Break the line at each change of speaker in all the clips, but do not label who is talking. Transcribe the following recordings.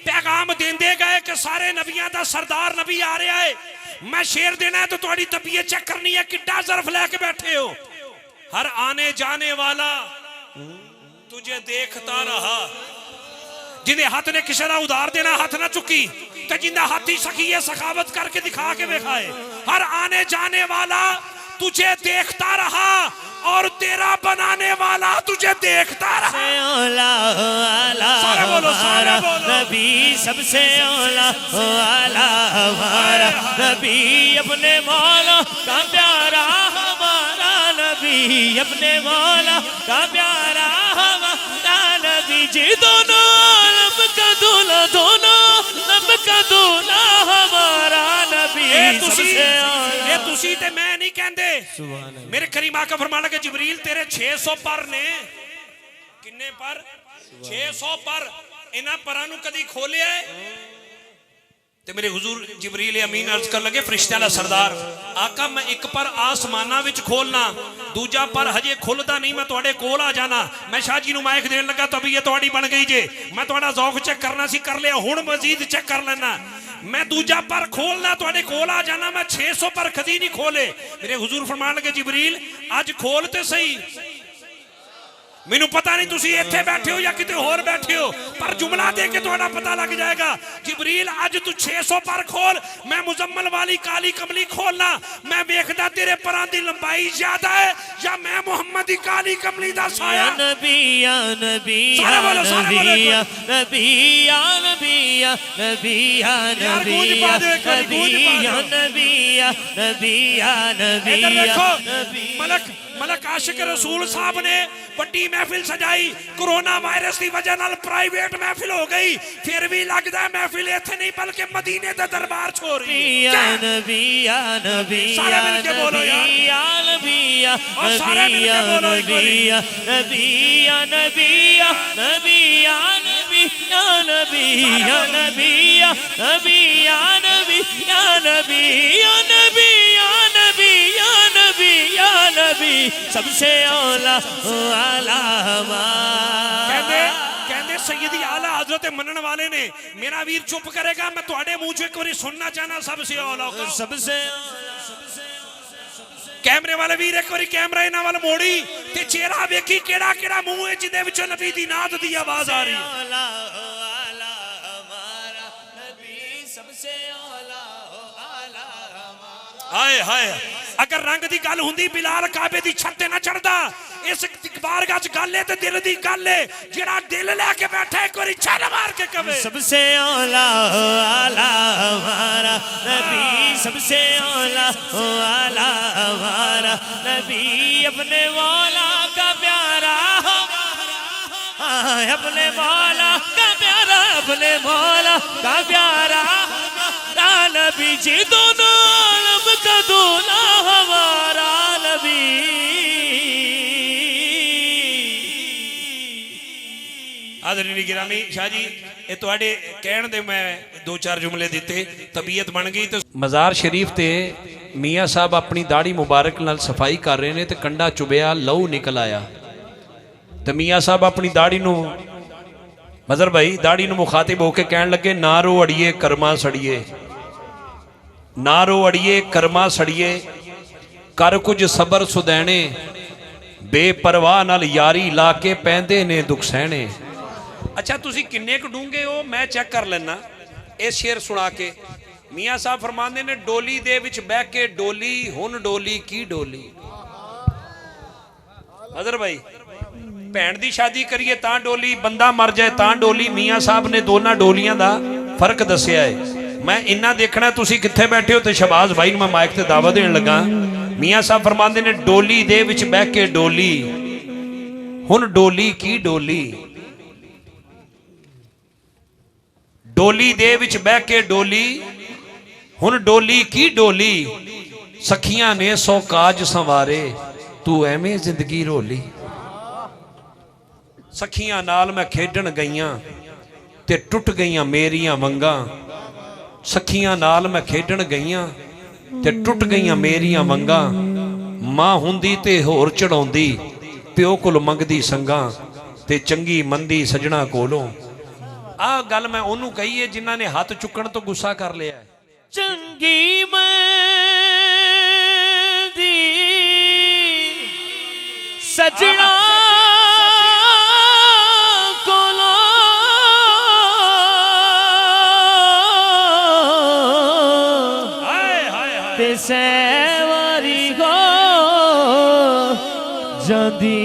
पैगाम देंदे गए कि सारे नबियां दा सरदार नबी आ रहा है। मैं शेर देना है तो थोड़ी तबीयत चेक करनी है, किड्डा ज़र्फ लेके बैठे हो। हर आने जाने वाला तुझे देखता रहा। जिन्हें हाथ ने किसी का उधार देना हाथ ना चुकी, तो जिन्हें हाथी सखी है सखावत करके दिखा के दिखाए। हर आने जाने वाला तुझे देखता रहा और तेरा बनाने वाला तुझे देखता रहा।
सारे बोलो, सारे बोलो। नबी सबसे औला आला हमारा नबी, अपने मौला का प्यारा हमारा नबी, अपने मौला का प्यारा हमारा नबी जी। दोनों आलम का दूल्हा, दोनों आलम का दूल्हा हमारा नबी सबसे औला।
ये तुसी ते मैं नहीं कहंदे, मेरे करीम आका फरमान लगे जिबरील तेरे 600 पर ने। किन्ने पर? 600 पर। इन्हां परां नूं कदी खोलिया है? ते मेरे हुजूर जिबरील अमीन अर्ज कर लगे फरिश्तियां दा सरदार आका मैं एक पर आसमानां विच खोलना, दूजा पर हजे खुलदा नहीं, मैं तुहाडे कोल आ जाना। मैं शाह जी नूं माइक देण लगा तबीयत तुहाडी बन गई जे, मैं तुहाडा ज़ौक चेक करना सी कर लिया, हुण मजीद चेक कर लेना। मैं दूजा पर खोलना तुहाडे कोल आ जाना, मैं 600 पर कदी नहीं खोले। मेरे हुजूर फरमान लगे जिबरील अज खोल ते सही। मैनू पता नहीं तुसी इत्थे बैठे हो या किते होर बैठे हो, पर जुमला दे के तुहाडा पता लग जाएगा। जिबरील अज तू 600 पर खोल, मैं मुजम्मल वाली काली कमली खोलना। मैं देखदा तेरे परां दी लंबाई ज्यादा है या मैं मुहम्मद दी काली कमली दा साया।
या नबी या नबी या नबी या नबी या नबी या नबी या नबी या नबी या नबी या नबी या नबी।
इधर देखो मलक आशिक रसूल साहब ने बड़ी महफिल सजाई, कोरोना वायरस की वजह नाल प्राइवेट महफिल हो गई, फिर भी लगता है महफिल इत्थे नहीं बल्कि मदीने दा दरबार छोड़ रही है।
या नबी या नबी
सारे मिलके बोलो यार,
या नबी या
और सारे मिलके बोलो
नबी या नबी या नबी या नबी या नबी या नबी या नबी या नबी या नबी या नबी या नबी या नबी या नबी या नबी सबसे औला आला
कहते सैयदी आला हजरत मनन वाले ने। मेरा वीर चुप करेगा, मैं तुहाडे मुंह चों एक बारी सुनना चाहना सबसे औला
सबसे।
कैमरे वाले वीर एक बारी कैमरा इन्हां वाल मोड़ी ते चेहरा वेखी केड़ा केड़ा मुंह है जिदे विचों नबी दी नात दी आवाज आ रही है। हाय हाय अगर रंग दी गल हुंदी बिलाल काबे दी छत ते ना चढ़दा। इस बारगाह च गल है ते दिल दी गल है, जेड़ा दिल लेके बैठा एक बारी छल मार के कहे
सबसे औला आला हमारा नबी, सबसे औला आला हमारा नबी, अपने मौला का प्यारा अपने मौला का प्यारा, अपने मौला का प्यारा नबी जी। दोनों आलम का दूल्हा हमारा नबी।
आदरणीय गिरामी शाह जी ये तुहाडे कहण दे मैं दो चार जुमले दिते, तबीयत बन गई। तो मज़ार शरीफ ते मियाँ साहब अपनी दाढ़ी मुबारक नाल सफाई कर रहे ने ते कंडा चुबिया लहू निकल आया। तो मियाँ साहब अपनी दाढ़ी नू मजर भाई दाढ़ी नू मुखातिब होके कहन लगे ना रो अड़िए कर्मा सड़िए, ना रो अड़िए कर्मा सड़िए, कर कुछ सबर सुदैने, बेपरवाह नाल यारी ला के पैंदे ने दुख सहने। अच्छा तुसी किन्ने क डूंगे हो मैं चेक कर लेना। ये शेर सुना के मियाँ साहब फरमांदे ने डोली दे विच बह के डोली हुन डोली की डोली। हजर भाई भैन दी शादी करिए तां डोली, बंदा मर जाए तां डोली। मियाँ साहब ने दोनों डोलियां दा फर्क दसिया है। मैं इन्ना देखना तुसी कित्थे बैठे हो, तो शहबाज भाई मैं माइक ते दावा देन लगा। मियाँ साहब फरमांदे ने डोली दे विच बह के डोली हुन डोली की डोली, डोली दे विच बह के डोली हुन डोली की डोली, सखियां ने सौ काज संवारे तू एवें जिंदगी रोली। सखियां नाल मैं खेडन गईयां ते टुट गईयां मेरियां वंगां, सखियां नाल मैं खेडन गईयां ते टुट गईयां मेरियां वंगां, मां हुंदी ते होर चढ़ाउंदी प्यो कोल मंगदी संगां, ते चंगी मंदी सजना कोलों ਆਹ ਗੱਲ ਮੈਂ ਉਹਨੂੰ ਕਹੀ ਹੈ ਜਿਨ੍ਹਾਂ ਨੇ ਹੱਥ ਚੁੱਕਣ ਤੋਂ ਗੁੱਸਾ ਕਰ ਲਿਆ ਹੈ।
ਚੰਗੀ ਮਹਿੰਦੀ ਸਜਣਾ ਕੋਲੋਂ ਤੇ ਸੈਵਾਰੀ ਹੋ ਜਾਂਦੀ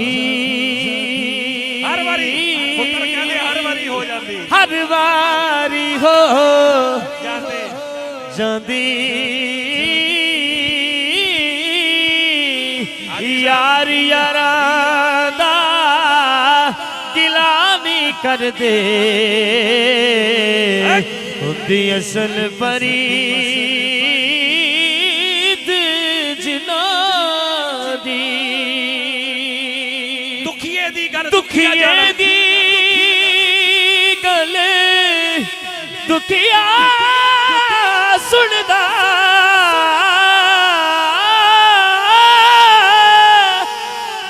ਹਰ ਵਾਰੀ ਪੁੱਤਰ ਕਹਿੰਦੇ ਹਰ ਵਾਰੀ ਹੋ ਜਾਂਦੀ,
ਹਰ ਵਾਰੀ ਹੋ
ਜਾਂਦੇ
ਜਾਂਦੀ ਯਾਰ ਯਾਰਾਂ ਦਾ ਗਿਲਾਮੀ ਕਰਦੇ ਹੁੰਦੀ ਅਸਲ ਫਰੀਦ ਜਿਨ੍ਹਾਂ ਦੀ
ਦੁਖੀਏ ਦੀ ਗੱਲ
ਦੁਖੀਏ ਦੀ ਗੱਲ ਦੁਖੀਆ ਸੁਣਦਾ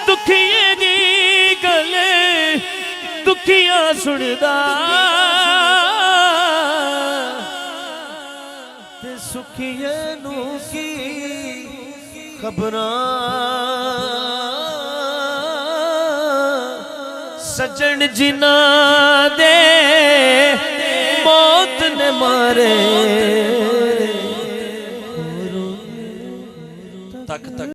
ਦੁਖੀਏ ਦੀ ਗੱਲ ਦੁਖੀਆ ਸੁਣਦਾ ਤੇ ਸੁਖੀਏ ਨੂੰ ਕੀ ਖਬਰਾਂ ਸੱਜਣ ਜਿਨ੍ਹਾਂ ਦੇ ਮੌਤ ਨੇ ਮਾਰੇ